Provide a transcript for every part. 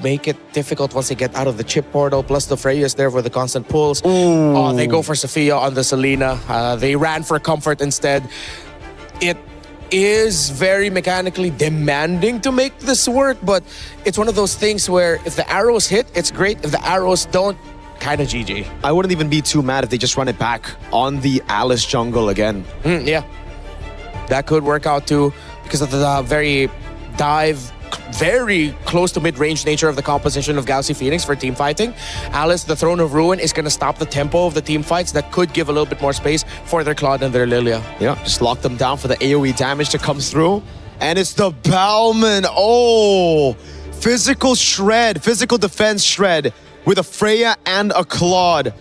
make it difficult once they get out of the chip portal. Plus the Freya's there for the constant pulls. Oh, they go for Sophia on the Selena. They ran for comfort instead. It is very mechanically demanding to make this work, but it's one of those things where if the arrows hit, it's great. If the arrows don't, kind of GG. I wouldn't even be too mad if they just run it back on the Alice jungle again. Yeah, that could work out too because of the very close to mid-range nature of the composition of Galaxy Phoenix for team fighting. Alice, the Throne of Ruin, is going to stop the tempo of the team fights. That could give a little bit more space for their Claude and their Lilia. Yeah, just lock them down for the AoE damage to come through. And it's the Bauman. Oh, physical shred, physical defense shred with a Freya and a Claude.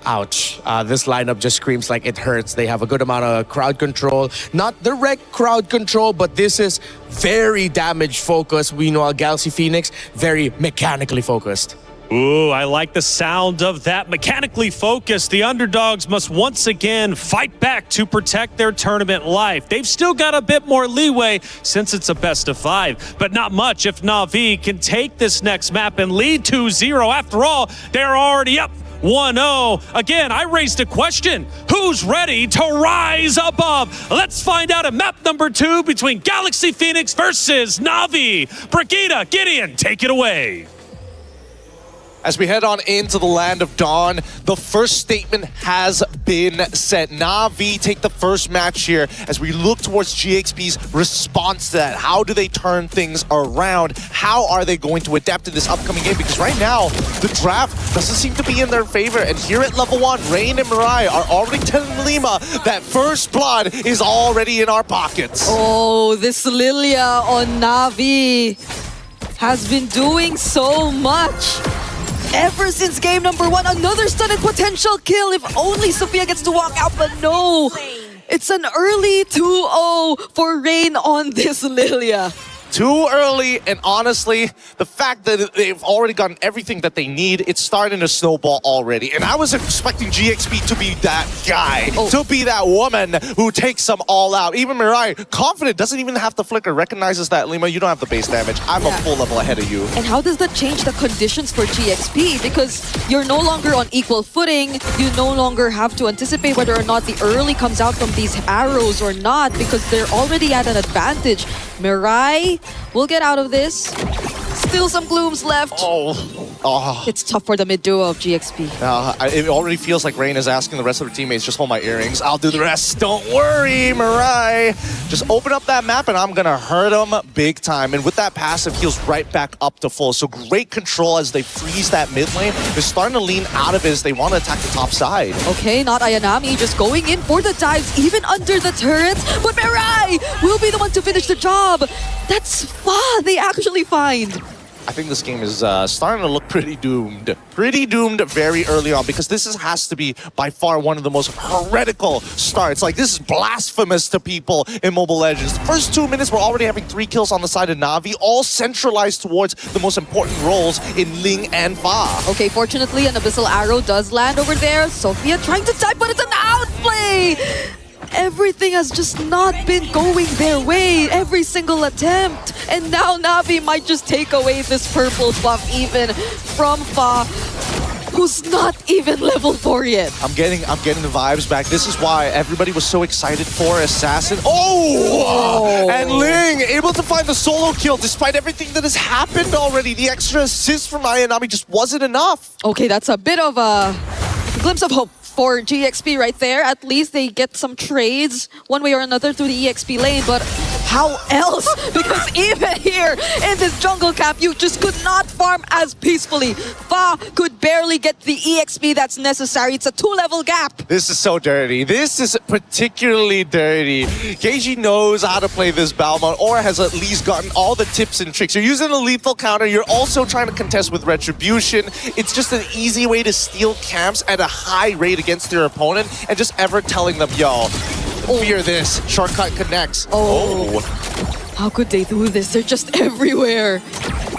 Ouch. This lineup just screams like it hurts. They have a good amount of crowd control. Not direct crowd control, but this is very damage focused. We know Galaxy Phoenix, very mechanically focused. Ooh, I like the sound of that. Mechanically focused, the underdogs must once again fight back to protect their tournament life. They've still got a bit more leeway since it's a best of 5, but not much if Na'Vi can take this next map and lead 2-0. After all, they're already up 1-0. Again, I raised a question. Who's ready to rise above? Let's find out at map number 2 between Galaxy Phoenix versus Na'Vi. Brigitte, Gideon, take it away. As we head on into the Land of Dawn, the first statement has been set. Na'Vi take the first match here as we look towards GXP's response to that. How do they turn things around? How are they going to adapt in this upcoming game? Because right now, the draft doesn't seem to be in their favor. And here at level 1, Rain and Mirai are already telling Lima that first blood is already in our pockets. Oh, this Lilia on Na'Vi has been doing so much. Ever since game number 1, another stunted potential kill if only Sophia gets to walk out, but no. It's an early 2-0 for Rain on this Lilia. Too early, and honestly, the fact that they've already gotten everything that they need, it's starting to snowball already. And I was expecting GXP to be that guy, to be that woman who takes them all out. Even Mirai, confident, doesn't even have to flicker, recognizes that, Lima, you don't have the base damage. I'm a full level ahead of you. And how does that change the conditions for GXP? Because you're no longer on equal footing. You no longer have to anticipate whether or not the early comes out from these arrows or not, because they're already at an advantage. Mirai will get out of this. Still some glooms left. It's tough for the mid duo of GXP. It already feels like Rain is asking the rest of her teammates, just hold my earrings. I'll do the rest. Don't worry, Mirai. Just open up that map and I'm going to hurt them big time. And with that passive, heals right back up to full. So great control as they freeze that mid lane. They're starting to lean out of it as they want to attack the top side. Okay, not Ayanami, just going in for the dives, even under the turrets. But Mirai will be the one to finish the job. That's Fa they actually find. I think this game is starting to look pretty doomed. Pretty doomed very early on, because this has to be by far one of the most heretical starts. Like, this is blasphemous to people in Mobile Legends. The first 2 minutes, we're already having 3 kills on the side of Na'Vi, all centralized towards the most important roles in Ling and Fa. Okay, fortunately, an Abyssal Arrow does land over there. Sophia trying to type, but it's an outplay! Everything has just not been going their way, every single attempt. And now Na'Vi might just take away this purple buff even from Fa, who's not even level 4 yet. I'm getting the vibes back. This is why everybody was so excited for Assassin. Oh! And Ling able to find the solo kill despite everything that has happened already. The extra assist from Ayanami just wasn't enough. Okay, that's a bit of a glimpse of hope for GXP right there. At least they get some trades one way or another through the EXP lane, but how else? Because even here in this jungle camp, you just could not farm as peacefully. Fa could barely get the EXP that's necessary. It's a 2-level gap. This is so dirty. This is particularly dirty. Keiji knows how to play this Balmont, or has at least gotten all the tips and tricks. You're using a lethal counter. You're also trying to contest with Retribution. It's just an easy way to steal camps at a high rate against their opponent, and just ever telling them, yo, fear this, shortcut connects. How could they do this? They're just everywhere.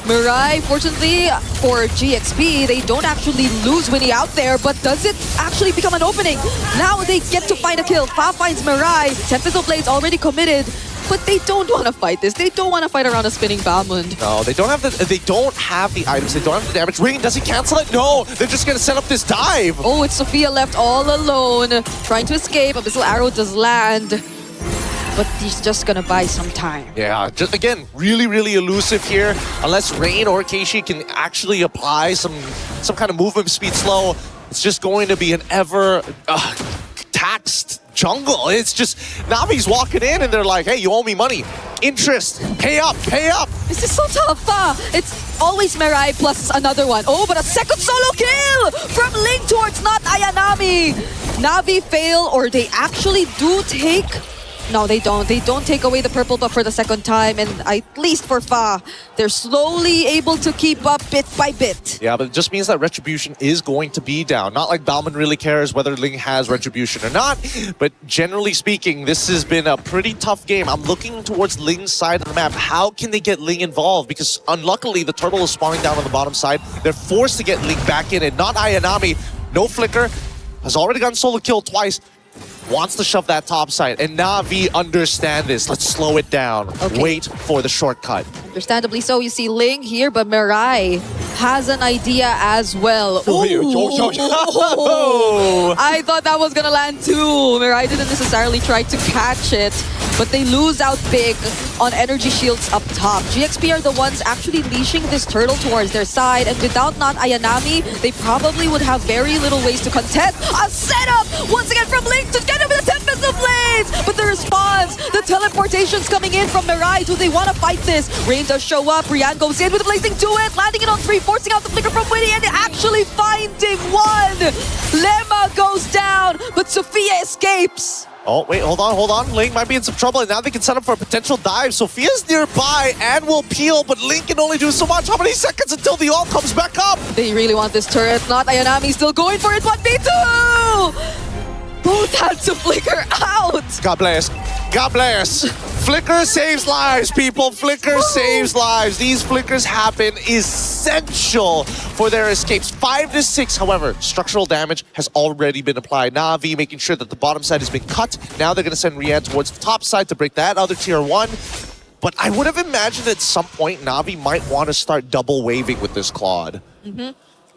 Mirai, fortunately for GXP, they don't actually lose Winnie out there, but does it actually become an opening? Now they get to find a kill. Fa finds Mirai. 10 Pistol Blades already committed. But they don't want to fight this. They don't want to fight around a spinning Balmond. No, they don't have the items. They don't have the damage. Ring, does he cancel it? No, they're just gonna set up this dive. Oh, it's Sophia left all alone, trying to escape. Abyssal Arrow does land, but he's just gonna buy some time. Yeah, just again, really, really elusive here. Unless Rain or Keishi can actually apply some kind of movement speed slow, it's just going to be an ever taxed jungle. It's just Navi's walking in and they're like, hey, you owe me money. Interest. Pay up, pay up. This is so tough. It's always Mirai plus another one. Oh, but a second solo kill from Link towards not Ayanami. Navi fail, or they actually do take... No, they don't. They don't take away the purple buff for the second time, and at least for Fa, they're slowly able to keep up bit by bit. Yeah, but it just means that Retribution is going to be down. Not like Balmond really cares whether Ling has Retribution or not, but generally speaking, this has been a pretty tough game. I'm looking towards Ling's side of the map. How can they get Ling involved? Because unluckily, the turtle is spawning down on the bottom side. They're forced to get Ling back in, and not Ayanami. No flicker. Has already gotten solo kill twice. Wants to shove that top side, and Na'Vi understand this. Let's slow it down. Okay. Wait for the shortcut. Understandably so. You see Ling here, but Mirai has an idea as well. Ooh. I thought that was gonna land too. Mirai didn't necessarily try to catch it, but they lose out big on energy shields up top. GXP are the ones actually leashing this turtle towards their side, and without not Ayanami, they probably would have very little ways to contest. A setup once again from Link to get him with the Tempest of Blades, but the response, the teleportation's coming in from Mirai. Do they want to fight this? Rain does show up. Rian goes in with a blazing duet, landing it on 3, forcing out the flicker from Winnie, and actually finding one. Lemma goes down, but Sophia escapes. Oh, wait, hold on. Ling might be in some trouble, and now they can set up for a potential dive. Sophia's nearby and will peel, but Ling can only do so much. How many seconds until the ult comes back up? They really want this turret. Not Ayanami still going for it. 1v2! Both had to flicker out. God bless. God bless. Flicker saves lives, people. Flicker saves lives. These flickers have been essential for their escapes. 5 to 6, however, structural damage has already been applied. Na'Vi making sure that the bottom side has been cut. Now they're going to send Rian towards the top side to break that other tier 1. But I would have imagined at some point Na'Vi might want to start double waving with this Claude.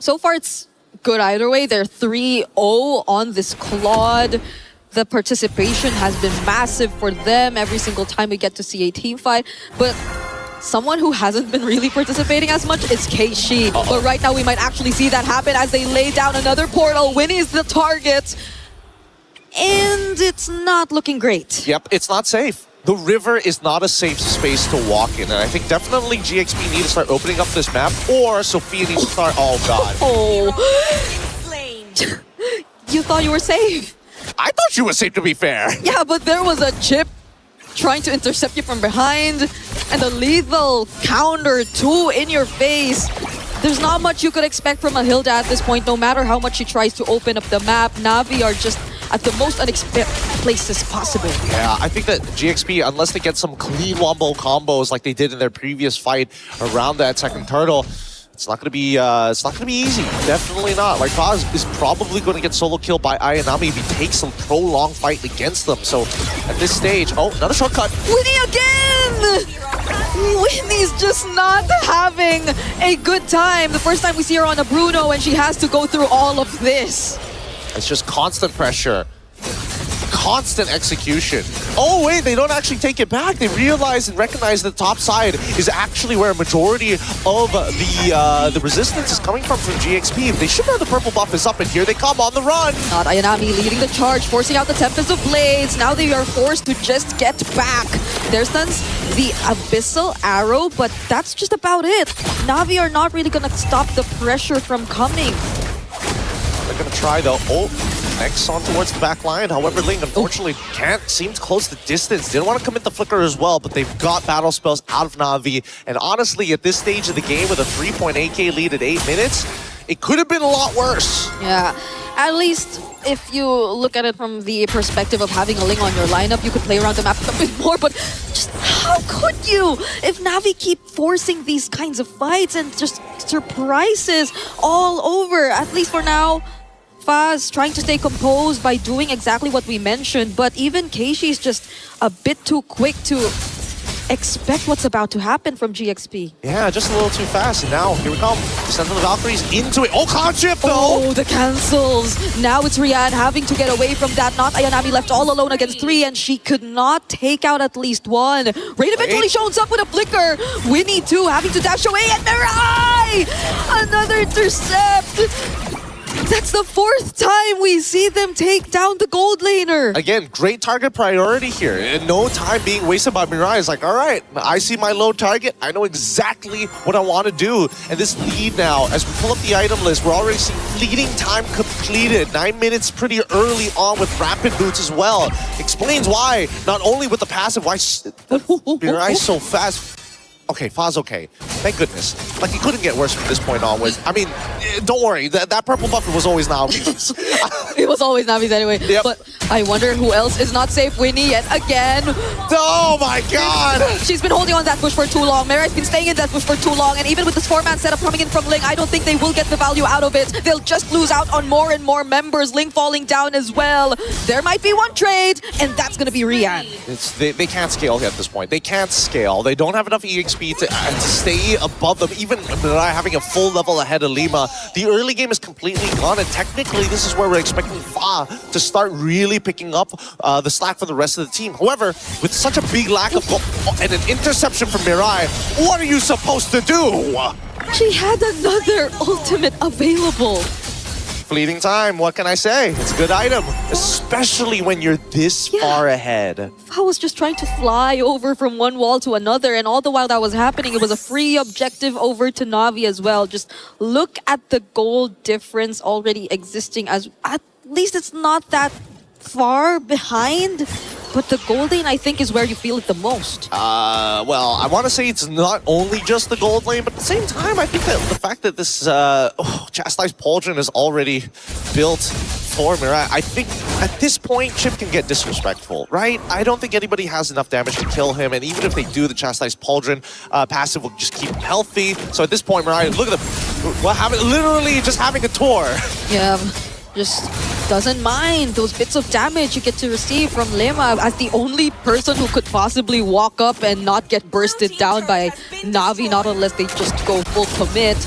So far, it's good either way. They're 3-0 on this Claude. The participation has been massive for them every single time we get to see a team fight. But someone who hasn't been really participating as much is Keishi. But right now we might actually see that happen as they lay down another portal. Winnie is the target. And it's not looking great. Yep, it's not safe. The river is not a safe space to walk in, and I think definitely GXP need to start opening up this map, or Sophia needs to start... Oh, God. Oh. You thought you were safe. I thought you were safe, to be fair. Yeah, but there was a chip trying to intercept you from behind, and a lethal counter too in your face. There's not much you could expect from a Hilda at this point, no matter how much she tries to open up the map. Na'Vi are just at the most unexpected places possible. Yeah, I think that GXP, unless they get some clean wombo combos like they did in their previous fight around that second turtle, it's not gonna be easy. Definitely not. Like, Paz is probably going to get solo killed by Ayanami if he takes some prolonged fight against them. So at this stage, oh, another shortcut. Winnie again! Winnie's just not having a good time. The first time we see her on a Bruno, and she has to go through all of this. It's just constant pressure. Constant execution. Oh wait, they don't actually take it back. They realize and recognize the top side is actually where a majority of the resistance is coming from GXP. They should know the purple buff is up, and here they come on the run. Not Ayanami leading the charge, forcing out the Tempest of Blades. Now they are forced to just get back. There's the Abyssal Arrow, but that's just about it. Na'Vi are not really gonna stop the pressure from coming. They're gonna try though. Oh, next on towards the back line. However, Ling unfortunately can't seem to close the distance. Didn't want to commit the flicker as well, but they've got battle spells out of Na'Vi. And honestly, at this stage of the game with a 3.8k lead at 8 minutes, it could have been a lot worse. Yeah, at least if you look at it from the perspective of having a Ling on your lineup, you could play around the map a bit more, but just how could you? If Na'Vi keep forcing these kinds of fights and just surprises all over, at least for now, Faz trying to stay composed by doing exactly what we mentioned, but even Keishi's just a bit too quick to expect what's about to happen from GXP. Yeah, just a little too fast. And now, here we come. Descent of the Valkyries into it. Oh, cloud shift though! Oh, the cancels. Now it's Rian having to get away from that. Not Ayanami left all alone against 3, and she could not take out at least 1. Rain eventually shows up with a flicker. Winnie too having to dash away, and Mirai! Another intercept. That's the 4th time we see them take down the gold laner. Again, great target priority here. And no time being wasted by Mirai. It's like, all right, I see my low target. I know exactly what I want to do. And this lead now, as we pull up the item list, we're already seeing fleeting time completed. 9 minutes pretty early on with rapid boots as well. Explains why, not only with the passive, why Mirai's so fast. Okay, Faz okay. Thank goodness. Like, it couldn't get worse from this point onwards. I mean, don't worry. That purple buffer was always Navi's. It was always Navi's anyway. Yep. But I wonder who else is not safe. Winnie yet again. Oh my god! She's been holding on that bush for too long. Mirai's been staying in that bush for too long. And even with this 4-man setup coming in from Ling, I don't think they will get the value out of it. They'll just lose out on more and more members. Ling falling down as well. There might be one trade, and that's going to be Rian. They can't scale at this point. They can't scale. They don't have enough EXP to stay above them. Even Mirai having a full level ahead of Lima. The early game is completely gone, and technically this is where we're expecting Fa to start really picking up the slack for the rest of the team. However, with such a big lack of and an interception from Mirai, what are you supposed to do? She had another ultimate available. Fleeting time, what can I say? It's a good item, especially when you're this far ahead. I was just trying to fly over from one wall to another, and all the while that was happening, it was a free objective over to Navi as well. Just look at the goal difference already existing, as at least it's not that far behind. But the gold lane, I think, is where you feel it the most. Well, I want to say it's not only just the gold lane, but at the same time, I think that the fact that this Chastised Pauldron is already built for Mirai, I think at this point, Chip can get disrespectful, right? I don't think anybody has enough damage to kill him, and even if they do, the Chastised Pauldron passive will just keep him healthy. So at this point, Mirai, look at them. What happened? Literally just having a tour. Yeah. Just doesn't mind those bits of damage you get to receive from Lema as the only person who could possibly walk up and not get bursted down by Navi, not unless they just go full commit.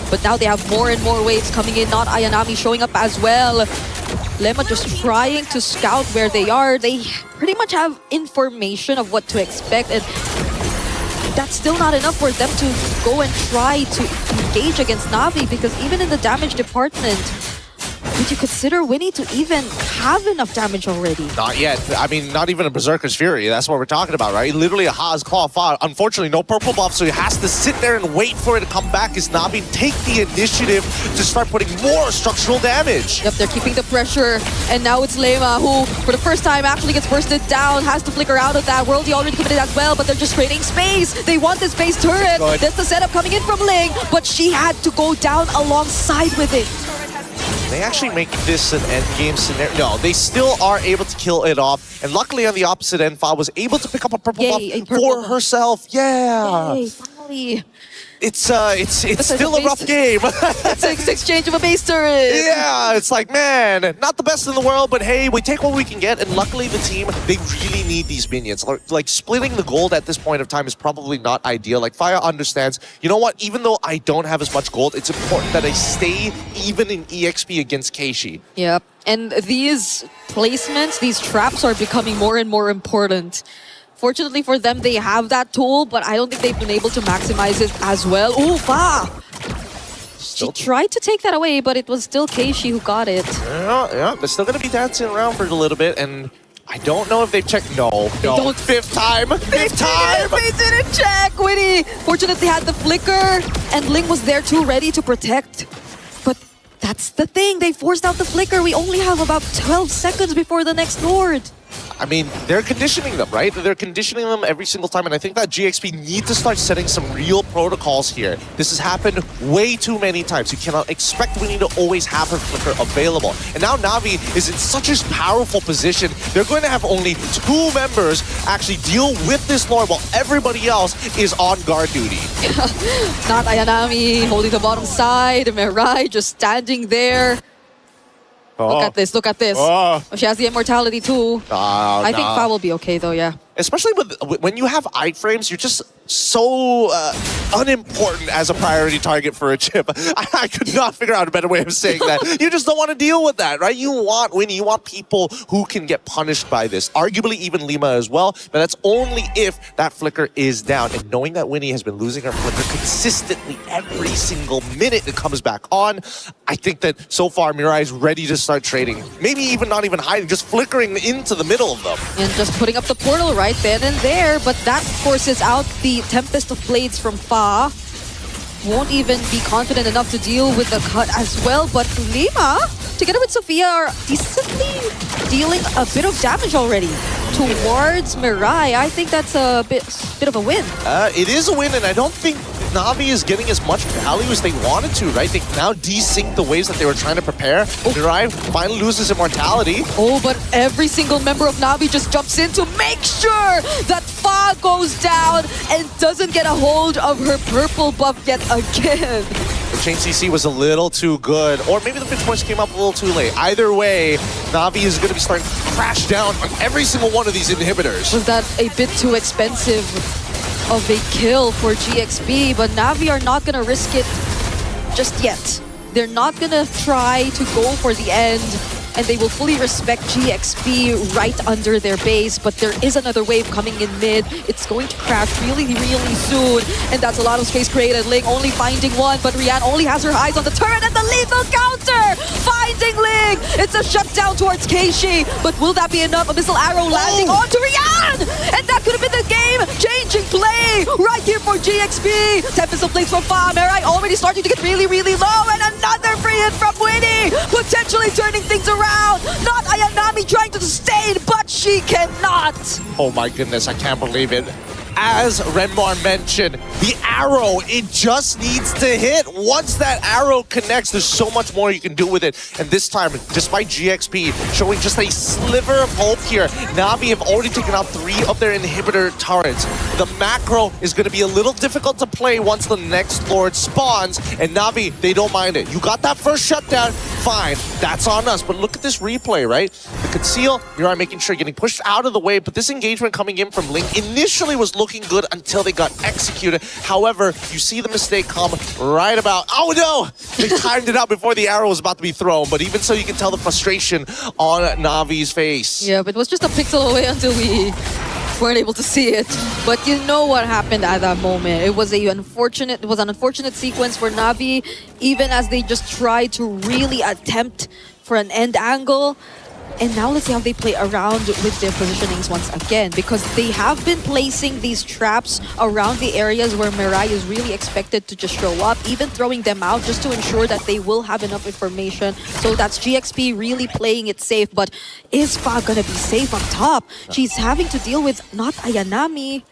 But now they have more and more waves coming in, not Ayanami showing up as well. Lema just trying to scout where they are. They pretty much have information of what to expect, and that's still not enough for them to go and try to engage against Navi, because even in the damage department, would you consider Winnie to even have enough damage already? Not yet. I mean, not even a Berserker's Fury. That's what we're talking about, right? Literally a Ha's Claw Fa. Unfortunately, no purple buff, so he has to sit there and wait for it to come back as Navi take the initiative to start putting more structural damage. Yep, they're keeping the pressure, and now it's Lema who, for the first time, actually gets bursted down, has to flicker out of that. Worldy already committed as well, but they're just trading space. They want this base turret. Good. That's the setup coming in from Ling, but she had to go down alongside with it. They actually make this an endgame scenario. No, they still are able to kill it off. And luckily on the opposite end, Fa was able to pick up a purple buff for herself. Yeah. Yay, finally. It's still a rough game. It's an exchange of a base turret. Yeah, it's like, man, not the best in the world, but hey, we take what we can get. And luckily the team, they really need these minions. Like splitting the gold at this point of time is probably not ideal. Like Fire understands, you know what, even though I don't have as much gold, it's important that I stay even in EXP against Keishi. Yep, and these placements, these traps are becoming more and more important. Fortunately for them, they have that tool, but I don't think they've been able to maximize it as well. Ooh, Fa! She tried to take that away, but it was still Keishi who got it. Yeah, they're still going to be dancing around for a little bit, and I don't know if they've checked. No. Don't. Fifth time! Fifth time! They didn't check, Winnie! Fortunately, had the flicker, and Ling was there too, ready to protect. But that's the thing, they forced out the flicker. We only have about 12 seconds before the next Lord. I mean, they're conditioning them, right? They're conditioning them every single time, and I think that GXP need to start setting some real protocols here. This has happened way too many times. You cannot expect Winnie to always have her flicker available. And now Navi is in such a powerful position. They're going to have only 2 members actually deal with this Lord while everybody else is on guard duty. Not Ayanami holding the bottom side, Mirai just standing there. Look at this, look at this. Oh. She has the immortality too. I think Fa will be okay though, yeah. Especially when you have iframes, you're just so unimportant as a priority target for a chip. I could not figure out a better way of saying that. You just don't want to deal with that, right? You want Winnie, you want people who can get punished by this. Arguably even Lima as well, but that's only if that flicker is down. And knowing that Winnie has been losing her flicker consistently every single minute it comes back on, I think that so far Mirai is ready to start trading. Maybe even not even hiding, just flickering into the middle of them. And just putting up the portal right then and there, but that forces out the Tempest of Blades from Fa. Won't even be confident enough to deal with the cut as well, but Lima, together with Sophia, are decently dealing a bit of damage already towards Mirai. I think that's a bit of a win. It is a win, and I don't think Na'Vi is getting as much value as they wanted to, right? They now desync the waves that they were trying to prepare. Mirai finally loses immortality. Oh, but every single member of Na'Vi just jumps in to make sure that Fa goes down and doesn't get a hold of her purple buff yet again. The chain CC was a little too good, or maybe the pinch points came up a little too late. Either way, Na'Vi is going to be starting to crash down on every single one of these inhibitors. Was that a bit too expensive of a kill for GXP? But Na'Vi are not going to risk it just yet. They're not going to try to go for the end, and they will fully respect GXP right under their base, but there is another wave coming in mid. It's going to crash really, really soon, and that's a lot of space created. Ling only finding one, but Rian only has her eyes on the turret and the lethal counter! Finding Ling! It's a shutdown towards Keishi, but will that be enough? A missile arrow landing onto Rian! And that could have been the game-changing play right here for GXP! Tempest of Blades from Fa. Mirai already starting to get really, really low, and another free hit from Winnie! Potentially turning things around! Not Ayanami trying to sustain, but she cannot! Oh my goodness, I can't believe it. As Renmar mentioned, the arrow, it just needs to hit. Once that arrow connects, there's so much more you can do with it. And this time, despite GXP showing just a sliver of hope here, Na'Vi have already taken out 3 of their inhibitor turrets. The macro is going to be a little difficult to play once the next Lord spawns, and Na'Vi, they don't mind it. You got that first shutdown, fine, that's on us. But look at this replay, right? The conceal, Mirai making sure getting pushed out of the way, but this engagement coming in from Ling initially was looking good until they got executed. However, you see the mistake come right about... Oh no! They timed it out before the arrow was about to be thrown, but even so, you can tell the frustration on Na'Vi's face. Yeah, but it was just a pixel away until we weren't able to see it. But you know what happened at that moment. It was an unfortunate sequence for Na'Vi, even as they just tried to really attempt for an end angle. And now let's see how they play around with their positionings once again, because they have been placing these traps around the areas where Mirai is really expected to just show up, even throwing them out just to ensure that they will have enough information. So that's GXP really playing it safe. But is Fa gonna be safe up top? She's having to deal with not Ayanami.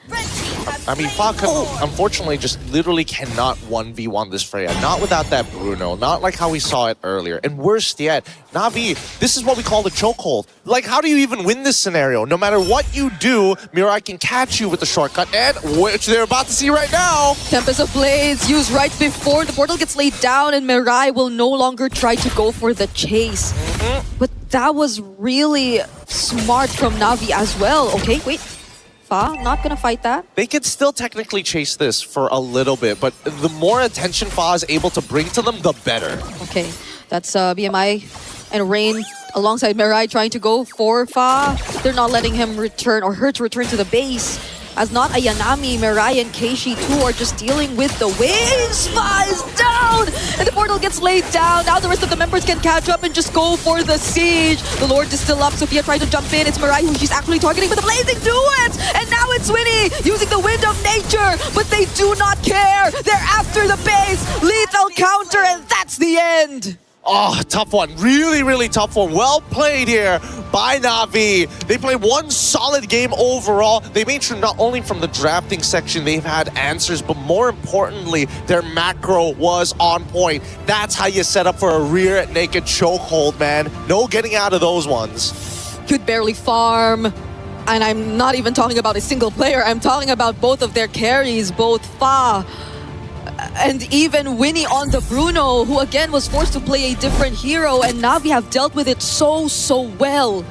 I mean, Fa unfortunately just literally cannot 1v1 this Freya. Not without that Bruno. Not like how we saw it earlier. And worse yet, Na'Vi, this is what we call the chokehold. Like, how do you even win this scenario? No matter what you do, Mirai can catch you with the shortcut, and which they're about to see right now. Tempest of Blades used right before the portal gets laid down, and Mirai will no longer try to go for the chase. But that was really smart from Na'Vi as well. Okay, wait. Fa, not gonna fight that. They could still technically chase this for a little bit, but the more attention Fa is able to bring to them, the better. Okay, that's BMI and Rain alongside Mirai trying to go for Fa. They're not letting him return or her to return to the base. As not Ayanami, Mirai and Keishi too are just dealing with the waves. Fa is down! And the portal gets laid down. Now the rest of the members can catch up and just go for the siege. The Lord is still up. Sophia trying to jump in. It's Mirai who she's actually targeting with the blazing duet. And now it's Winnie using the wind of nature. But they do not care. They're after the base. Lethal counter, and that's the end. Oh, tough one. Really, really tough one. Well played here by Na'Vi. They played one solid game overall. They made sure not only from the drafting section they've had answers, but more importantly, their macro was on point. That's how you set up for a rear naked chokehold, man. No getting out of those ones. Could barely farm. And I'm not even talking about a single player. I'm talking about both of their carries, both Fa and even Winnie on the Bruno, who again was forced to play a different hero, and Na'Vi have dealt with it so well.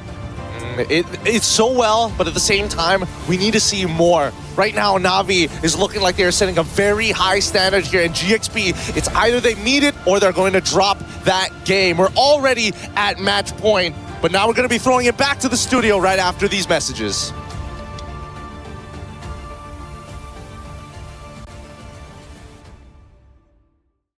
It's so well, but at the same time, we need to see more. Right now, Na'Vi is looking like they're setting a very high standard here, and GXP, it's either they meet it or they're going to drop that game. We're already at match point, but now we're going to be throwing it back to the studio right after these messages.